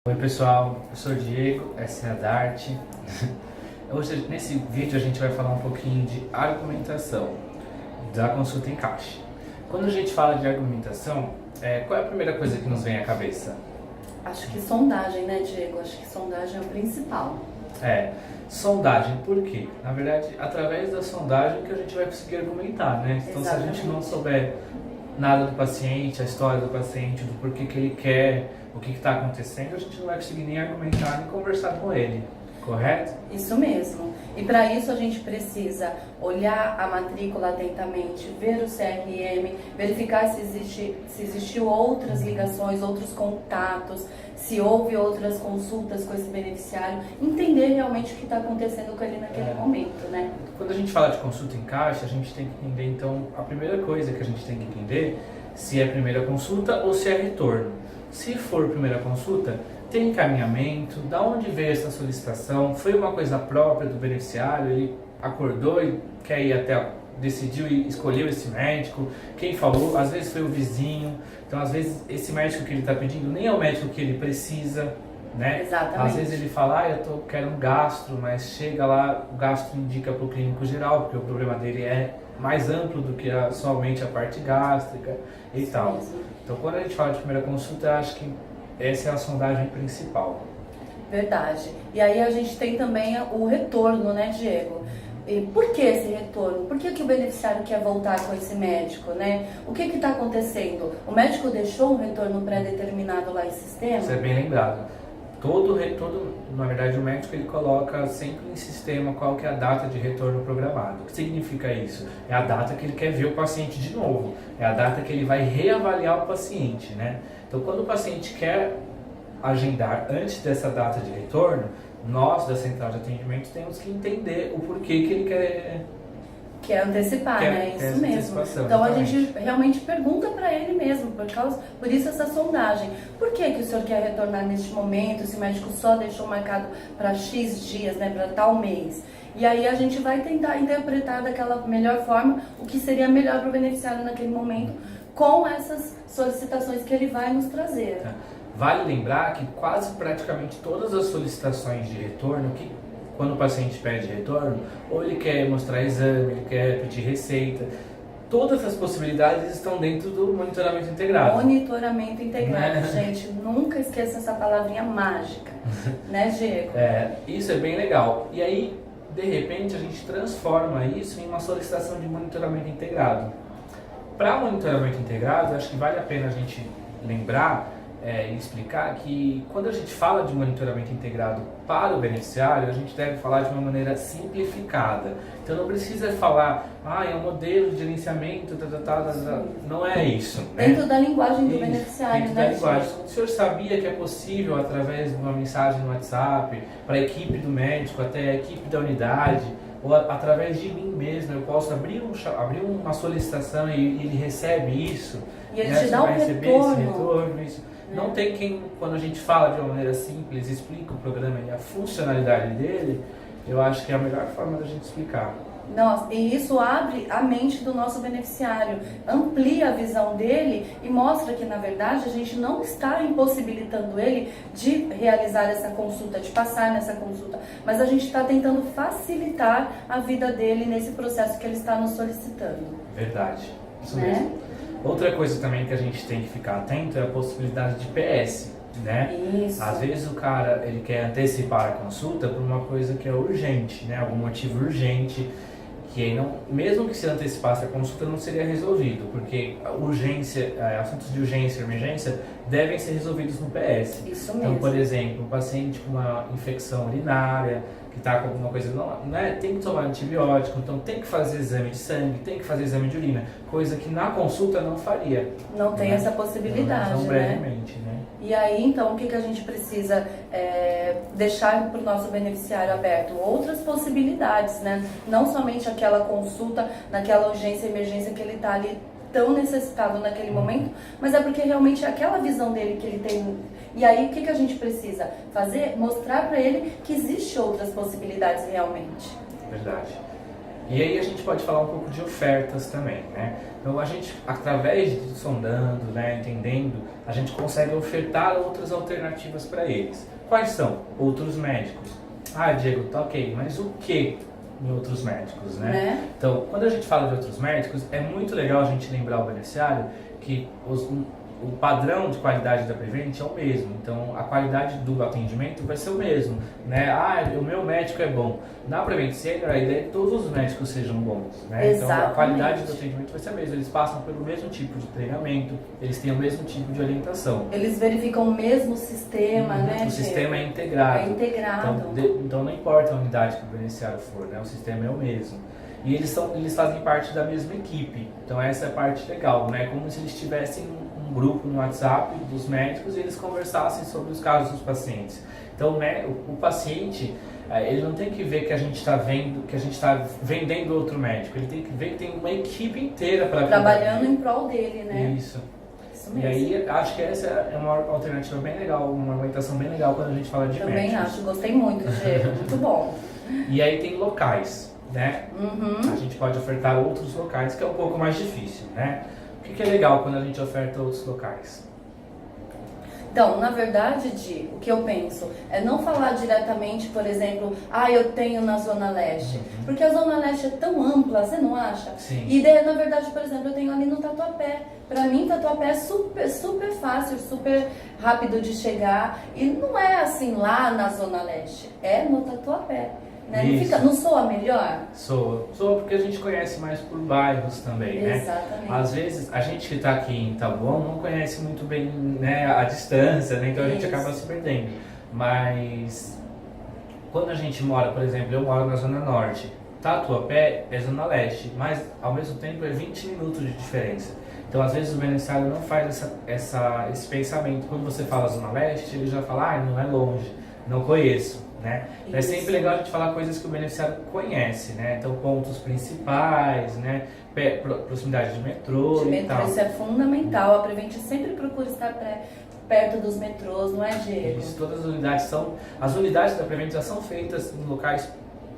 Oi pessoal, eu sou o Diego, essa é a Dart. Hoje, nesse vídeo a gente vai falar um pouquinho de argumentação da consulta em caixa. Quando a gente fala de argumentação, qual é a primeira coisa que nos vem à cabeça? Acho que sondagem, né, Diego? Acho que sondagem é o principal. Sondagem, por quê? Na verdade, através da sondagem que a gente vai conseguir argumentar, né? Então, Exatamente. se a gente não souber nada do paciente, a história do paciente, do porquê que ele quer, o que está acontecendo, a gente não vai conseguir nem argumentar nem conversar com ele, correto? Isso mesmo. E para isso a gente precisa olhar a matrícula atentamente, ver o CRM, verificar se existiu outras ligações, outros contatos, se houve outras consultas com esse beneficiário, entender realmente o que está acontecendo com ele naquele momento, né? Quando a gente fala de consulta em caixa, a gente tem que entender, então, a primeira coisa que a gente tem que entender se é primeira consulta ou se é retorno. Se for primeira consulta, tem encaminhamento, da onde veio essa solicitação, foi uma coisa própria do beneficiário, ele acordou e quer ir decidiu e escolheu esse médico, quem falou, às vezes foi o vizinho, então às vezes esse médico que ele está pedindo nem é o médico que ele precisa, né? Exatamente. Às vezes ele fala, quero um gastro, mas chega lá, o gastro indica para o clínico geral, porque o problema dele é mais amplo do que somente a parte gástrica e Isso tal. mesmo. Então quando a gente fala de primeira consulta, eu acho que essa é a sondagem principal. Verdade. E aí a gente tem também o retorno, né, Diego? E por que esse retorno? Por que o beneficiário quer voltar com esse médico, né? O que está acontecendo? O médico deixou um retorno pré-determinado lá em sistema? Isso é bem lembrado. Na verdade, o médico ele coloca sempre em sistema qual que é a data de retorno programado. O que significa isso? É a data que ele quer ver o paciente de novo. É a data que ele vai reavaliar o paciente, né? Então, quando o paciente quer agendar antes dessa data de retorno, nós da central de atendimento temos que entender o porquê que ele Quer antecipar, né? Isso mesmo. Então a gente realmente pergunta para ele mesmo, por isso essa sondagem. Por que o senhor quer retornar neste momento, se o médico só deixou marcado para X dias, né, para tal mês? E aí a gente vai tentar interpretar daquela melhor forma o que seria melhor para o beneficiário naquele momento, com essas solicitações que ele vai nos trazer. Vale lembrar que quase praticamente todas as solicitações de retorno, quando o paciente pede retorno, ou ele quer mostrar exame, ele quer pedir receita, todas as possibilidades estão dentro do monitoramento integrado. Monitoramento integrado, gente, nunca esqueça essa palavrinha mágica, né, Diego? Isso é bem legal. E aí, de repente, a gente transforma isso em uma solicitação de monitoramento integrado. Para monitoramento integrado, acho que vale a pena a gente lembrar e explicar que quando a gente fala de monitoramento integrado para o beneficiário, a gente deve falar de uma maneira simplificada. Então não precisa falar, é um modelo de gerenciamento, não é isso. Dentro da linguagem do Isso, beneficiário, dentro né? da linguagem. O senhor sabia que é possível, através de uma mensagem no WhatsApp, para a equipe do médico, até a equipe da unidade, ou através de mim mesmo, eu posso abrir uma solicitação e ele recebe isso. E ele né? te dá um retorno. Isso. Não tem quem, quando a gente fala de uma maneira simples, explica o programa e a funcionalidade dele, eu acho que é a melhor forma da gente explicar. Nossa, e isso abre a mente do nosso beneficiário, amplia a visão dele e mostra que, na verdade, a gente não está impossibilitando ele de realizar essa consulta, de passar nessa consulta, mas a gente está tentando facilitar a vida dele nesse processo que ele está nos solicitando. Verdade, isso né? mesmo. Outra coisa também que a gente tem que ficar atento é a possibilidade de PS, né? Isso. Às vezes o cara ele quer antecipar a consulta por uma coisa que é urgente, né? Algum motivo urgente, que aí não, mesmo que se antecipasse a consulta não seria resolvido, porque assuntos de urgência e emergência devem ser resolvidos no PS. Isso então, mesmo. por exemplo, um paciente com uma infecção urinária, que está com alguma coisa, tem que tomar antibiótico, então tem que fazer exame de sangue, tem que fazer exame de urina, coisa que na consulta não faria. Não tem essa possibilidade, Não, né? brevemente, né? E aí, então, o que a gente precisa deixar para o nosso beneficiário aberto? Outras possibilidades, né? Não somente aquela consulta, naquela urgência e emergência que ele está ali tão necessitado naquele momento, mas é porque realmente é aquela visão dele que ele tem. E aí, o que a gente precisa fazer? Mostrar para ele que existem outras possibilidades realmente. Verdade. E aí a gente pode falar um pouco de ofertas também, né? Então a gente, através de sondando, né, entendendo, a gente consegue ofertar outras alternativas para eles. Quais são? Outros médicos. Ah, Diego, tá ok, mas o que em outros médicos, né? Então, quando a gente fala de outros médicos, é muito legal a gente lembrar o beneficiário que o padrão de qualidade da Prevent é o mesmo, então a qualidade do atendimento vai ser o mesmo, né? Ah, o meu médico é bom. Na Prevent Senior, a ideia é que todos os médicos sejam bons, né? Então a qualidade do atendimento vai ser a mesma, eles passam pelo mesmo tipo de treinamento, eles têm o mesmo tipo de orientação. Eles verificam o mesmo sistema, né? O sistema é integrado. É integrado. Então não importa a unidade que o beneficiário for, né? O sistema é o mesmo. E eles fazem parte da mesma equipe, então essa é a parte legal, né? Como se eles tivessem um grupo no WhatsApp dos médicos e eles conversassem sobre os casos dos pacientes. Então, né, o paciente, ele não tem que ver que a gente está vendendo outro médico, ele tem que ver que tem uma equipe inteira para trabalhando em prol dele, né? Isso mesmo. E aí, acho que essa é uma alternativa bem legal, uma orientação bem legal quando a gente fala de médicos. Também acho, gostei muito, Diego, muito bom. E aí tem locais, né? A gente pode ofertar outros locais, que é um pouco mais difícil, né? O que é legal quando a gente oferta outros locais? Então, na verdade, o que eu penso é não falar diretamente, por exemplo, eu tenho na Zona Leste. Porque a Zona Leste é tão ampla, você não acha? Sim. E daí, na verdade, por exemplo, eu tenho ali no Tatuapé. Pra mim, Tatuapé é super fácil, super rápido de chegar. E não é assim lá na Zona Leste, é no Tatuapé. Né? Não soa melhor? Soa porque a gente conhece mais por bairros também, né? Exatamente. Às vezes, a gente que está aqui em Taboão não conhece muito bem, né, a distância, né? Então a gente acaba se perdendo. Mas, quando a gente mora, por exemplo, eu moro na Zona Norte, Tatuapé é Zona Leste, mas ao mesmo tempo é 20 minutos de diferença. Então, às vezes, o beneficiário não faz esse pensamento. Quando você fala Zona Leste, ele já fala, não é longe, não conheço. Né? É sempre legal a gente falar coisas que o beneficiário conhece, né? Então, pontos principais, né? Proximidade de metrô e tal. Isso é fundamental. A Prevent sempre procura estar perto dos metrôs, não é, Diego? Isso, todas as unidades da Prevent já são feitas em locais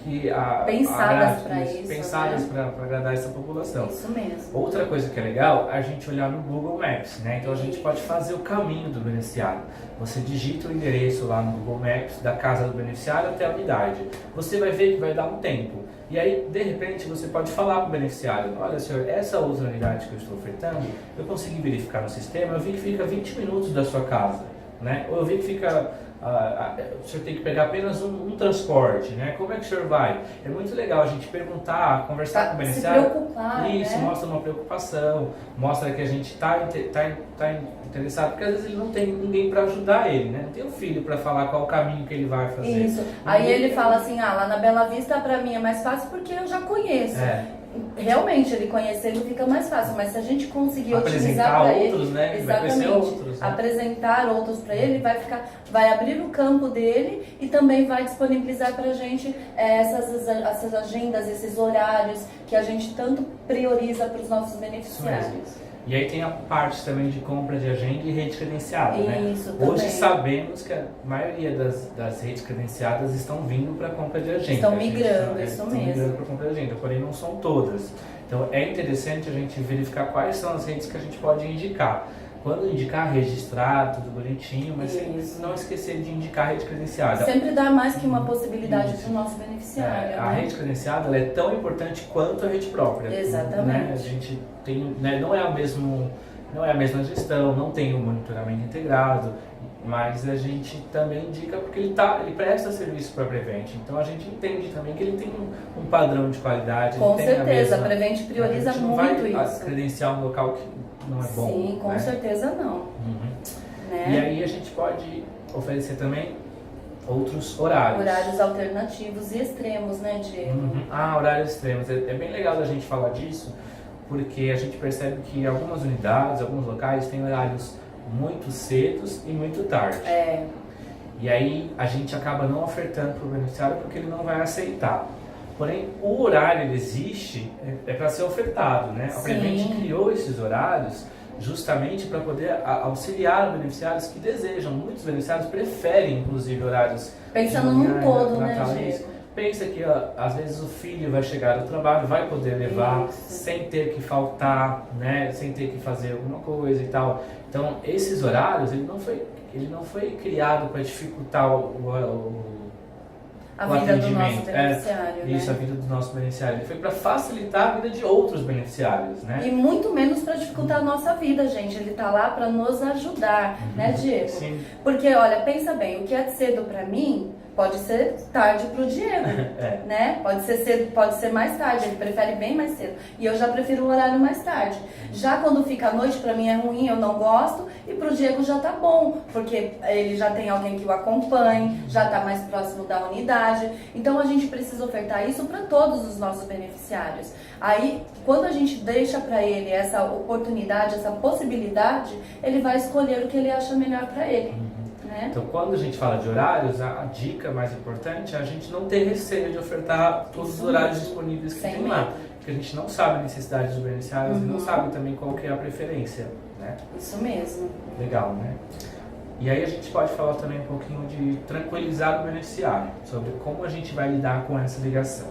que pensadas para isso, pensadas, né? para agradar essa população. Isso mesmo. Outra coisa que é legal é a gente olhar no Google Maps, né? Então a gente pode fazer o caminho do beneficiário. Você digita o endereço lá no Google Maps da casa do beneficiário até a unidade. Você vai ver que vai dar um tempo. E aí, de repente, você pode falar para o beneficiário, olha senhor, essa outra unidade que eu estou ofertando, eu consegui verificar no sistema, eu vi que fica 20 minutos da sua casa, né? Ou eu vi que fica... o senhor tem que pegar apenas um transporte, né? Como é que o senhor vai? É muito legal a gente perguntar, conversar com o beneficiário. Se preocupar, isso, né? mostra uma preocupação, mostra que a gente está interessado, porque às vezes ele não tem ninguém para ajudar ele, né? Não tem um filho para falar qual o caminho que ele vai fazer. Isso. Aí ele fala assim, lá na Bela Vista para mim é mais fácil porque eu já conheço. Realmente, ele conhecendo fica mais fácil, mas se a gente conseguir otimizar para ele, né? exatamente, outros, né? Apresentar outros para ele, vai abrir o campo dele e também vai disponibilizar para a gente essas agendas, esses horários que a gente tanto prioriza para os nossos beneficiários. E aí tem a parte também de compra de agenda e rede credenciada, né? Isso, hoje sabemos que a maioria das redes credenciadas estão vindo para compra de agenda. Estão migrando, isso mesmo. Estão migrando para compra de agenda, porém não são todas. Então é interessante a gente verificar quais são as redes que a gente pode indicar. Quando indicar, registrar, tudo bonitinho, mas sempre não esquecer de indicar a rede credenciada. Sempre dá mais que uma possibilidade para o nosso beneficiário. A rede credenciada ela é tão importante quanto a rede própria. Exatamente. Né? A gente tem, né, não é a mesma gestão, não tem o monitoramento integrado, mas a gente também indica porque ele presta serviço para a Prevent. Então a gente entende também que ele tem um padrão de qualidade. Com certeza, a Prevent prioriza muito isso. Não vai credenciar um local que não é bom. Sim, com certeza não. Né? E aí a gente pode oferecer também outros horários. Horários alternativos e extremos, né, Diego? Horários extremos. É bem legal a gente falar disso, porque a gente percebe que algumas unidades, alguns locais têm horários muito cedos e muito tarde. E aí a gente acaba não ofertando para o beneficiário porque ele não vai aceitar. Porém, o horário ele existe para ser ofertado, né? A Prevent criou esses horários justamente para poder auxiliar beneficiários que desejam. Muitos beneficiários preferem, inclusive, horários pensando num todo, né, Diego? pensa que às vezes o filho vai chegar do trabalho, vai poder levar sem ter que faltar, né? Sem ter que fazer alguma coisa e tal. Então, esses horários, ele não foi criado para dificultar a vida do nosso beneficiário, né? Isso, a vida do nosso beneficiário. Ele foi para facilitar a vida de outros beneficiários, né? E muito menos para dificultar a nossa vida, gente. Ele tá lá para nos ajudar, né, Diego? Sim. Porque, olha, pensa bem, o que é cedo para mim pode ser tarde pro Diego, né? Pode ser cedo, pode ser mais tarde, ele prefere bem mais cedo. E eu já prefiro o horário mais tarde. Já quando fica à noite, pra mim é ruim, eu não gosto, e pro Diego já tá bom, porque ele já tem alguém que o acompanhe, já tá mais próximo da unidade. Então a gente precisa ofertar isso para todos os nossos beneficiários. Aí, quando a gente deixa para ele essa oportunidade, essa possibilidade, ele vai escolher o que ele acha melhor para ele. Então, quando a gente fala de horários, a dica mais importante é a gente não ter receio de ofertar todos os horários disponíveis que tem lá. Porque a gente não sabe a necessidade dos beneficiários e não sabe também qual que é a preferência, né? Isso mesmo. Legal, né? E aí a gente pode falar também um pouquinho de tranquilizar o beneficiário, sobre como a gente vai lidar com essa ligação.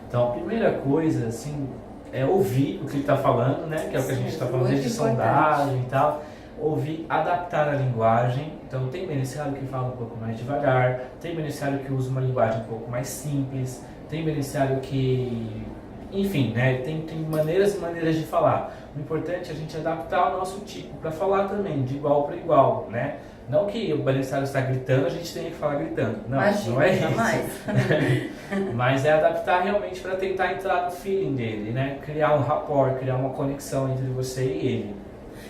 Então, a primeira coisa, assim, é ouvir o que ele está falando, né? Que é o que a gente está falando desde sondagem e tal. Ouvir, adaptar a linguagem. Então, tem beneficiário que fala um pouco mais devagar, tem beneficiário que usa uma linguagem um pouco mais simples, tem beneficiário que, enfim, né, tem maneiras e maneiras de falar. O importante é a gente adaptar o nosso tipo para falar também, de igual para igual, né? Não que o beneficiário está gritando, a gente tenha que falar gritando. Não, imagina, não é jamais. isso. Mas é adaptar realmente para tentar entrar no feeling dele, né? Criar um rapport, criar uma conexão entre você e ele.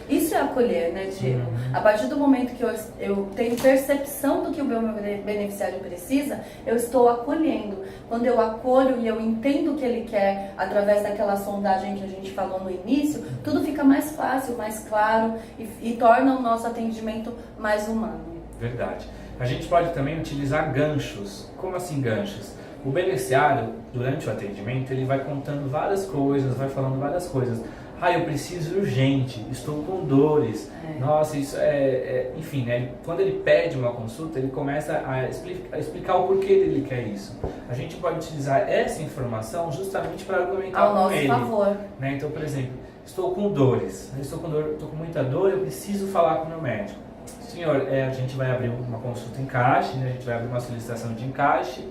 Isso é acolher, né, Diego? A partir do momento que eu tenho percepção do que o meu beneficiário precisa, eu estou acolhendo. Quando eu acolho e eu entendo o que ele quer, através daquela sondagem que a gente falou no início, tudo fica mais fácil, mais claro e torna o nosso atendimento mais humano. Verdade. A gente pode também utilizar ganchos. Como assim ganchos? O beneficiário, durante o atendimento, ele vai contando várias coisas, vai falando várias coisas. Eu preciso urgente, estou com dores. Nossa, isso enfim, né? Quando ele pede uma consulta, ele começa a explicar o porquê dele quer isso. A gente pode utilizar essa informação justamente para argumentar com ele. Ao nosso favor. Né? Então, por exemplo, estou com dores, estou com muita dor, eu preciso falar com o meu médico. Senhor, a gente vai abrir uma consulta em encaixe, né? A gente vai abrir uma solicitação de encaixe.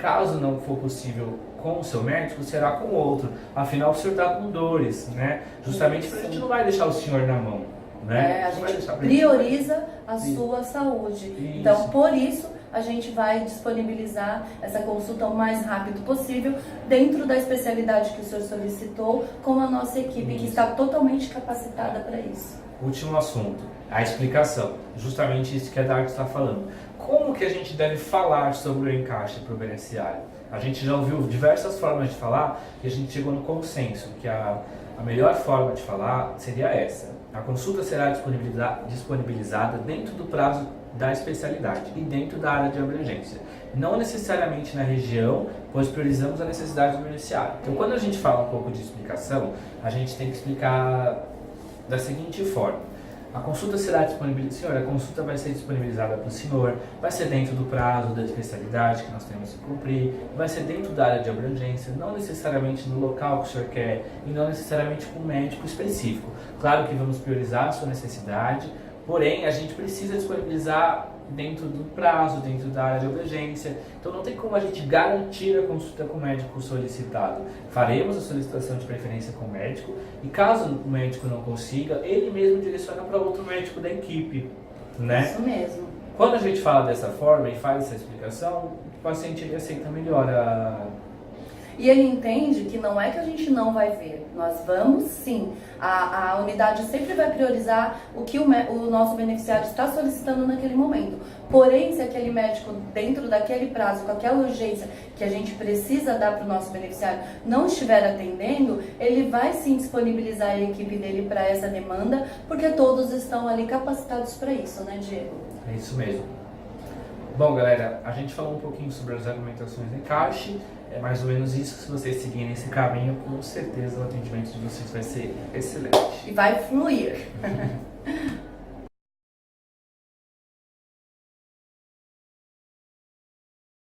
Caso não for possível com o seu médico, será com outro. Afinal, o senhor está com dores, né? Justamente porque a gente não vai deixar o senhor na mão, né? A gente prioriza a sua saúde. Isso. Então, por isso, a gente vai disponibilizar essa consulta o mais rápido possível, dentro da especialidade que o senhor solicitou, com a nossa equipe que está totalmente capacitada para isso. Último assunto, a explicação. Justamente isso que a Dart está falando. Como que a gente deve falar sobre o encaixe para o beneficiário? A gente já ouviu diversas formas de falar e a gente chegou no consenso que a melhor forma de falar seria essa. A consulta será disponibilizada dentro do prazo da especialidade e dentro da área de abrangência. Não necessariamente na região, pois priorizamos a necessidade do beneficiário. Então, quando a gente fala um pouco de explicação, a gente tem que explicar da seguinte forma. A consulta será disponibilizada, senhor, a consulta vai ser disponibilizada para o senhor, vai ser dentro do prazo da especialidade que nós temos que cumprir, vai ser dentro da área de abrangência, não necessariamente no local que o senhor quer e não necessariamente com um médico específico. Claro que vamos priorizar a sua necessidade, porém a gente precisa disponibilizar dentro do prazo, dentro da área de abrangência. Então não tem como a gente garantir a consulta com o médico solicitado. Faremos a solicitação de preferência com o médico e caso o médico não consiga, ele mesmo direciona para outro médico da equipe, né? Isso mesmo. Quando a gente fala dessa forma e faz essa explicação, o paciente ele aceita melhor E ele entende que não é que a gente não vai ver, nós vamos sim. A unidade sempre vai priorizar o que o nosso beneficiário está solicitando naquele momento. Porém, se aquele médico, dentro daquele prazo, com aquela urgência que a gente precisa dar para o nosso beneficiário, não estiver atendendo, ele vai sim disponibilizar a equipe dele para essa demanda, porque todos estão ali capacitados para isso, né, Diego? É isso mesmo. Bom, galera, a gente falou um pouquinho sobre as argumentações de encaixe. É mais ou menos isso. Se vocês seguirem esse caminho, com certeza o atendimento de vocês vai ser excelente. E vai fluir.